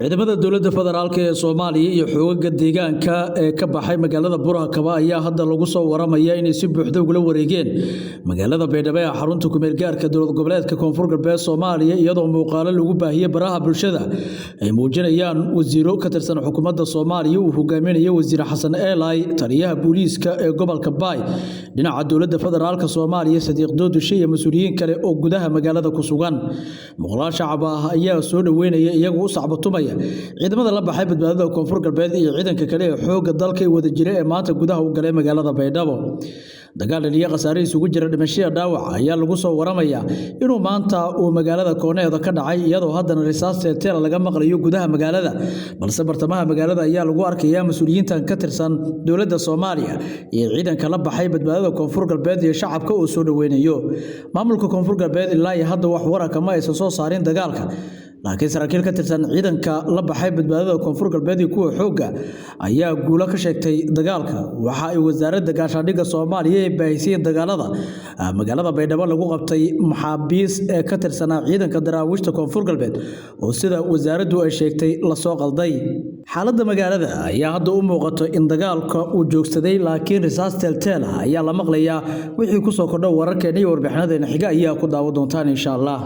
ciidamada dowladda federaalka ee Soomaaliya iyo xoogagga deegaanka ee ka baxay magaalada Burakaba ayaa hadda lagu soo waramaya inay si buuxda uga wareegeen magaalada Baydhabo ee xarunta ku meel gaarka dowlad goboleedka Koonfur Galbeed Soomaaliya iyadoo muuqaalo lagu baahiyay baraha bulshada ay muujinayaan wasiiro ka tirsan xukuumadda Soomaaliya uu hogaaminayo wasiir Xasan Eelay taliyaha booliiska ee gobolka Baay dhinaca dowladda federaalka Soomaaliya Sadiq Doodushe iyo mas'uuliyiin kale oo gudaha magaalada ku sugan muqlaal shacab ah ayaa soo dhaweynaya iyagu u sacbatumaya ciidamada la baxay badbaadada Koonfur Galbeed iyo ciidanka kale ee xoogga dalka ay wada jireen ee maanta gudaha u galay magaalada Baydhabo dagaal dhaliya qasaare isugu jira dhimasho dhaawac ayaa lagu soo waramaya inuu maanta uu magaalada Kooneeda ka dhacay iyadoo haddana risaas teeteel laga maqlayo gudaha magaalada balse bartamaha magaalada ayaa lagu arkayaa mas'uuliyiintan ka tirsan dowladda Soomaaliya iyo ciidanka la baxay badbaadada Koonfur Galbeed iyo shacabka oo soo dhaweynayo maamulka Koonfur Galbeed ilaa hadda wax wararka ma aysan soo saarin dagaalka laakiin saraakiil ka tirsan ciidanka la baxay badbaadada Koonfur Galbeed iyo kuwa xoogga ayaa guulo ka sheegtay dagaalka waxa ay wasaaradda gaashaandhigga Soomaaliya ay baahisay dagaalada magaalada Baydhabo lagu qabtay maxaabiis ee ka tirsan ciidanka daraawiishta Koonfur Galbeed oo sida wasaaraddu ay sheegtay la soo qalday xaaladda magaalada ayaa hadda u muuqato in dagaalka uu joogsaday laakiin risaas teelteel ayaa la maqlayaa wixii ku soo kordhay wararkeena iyo warbixinadeena xiga ayaa ku daawo doontaan insha Allah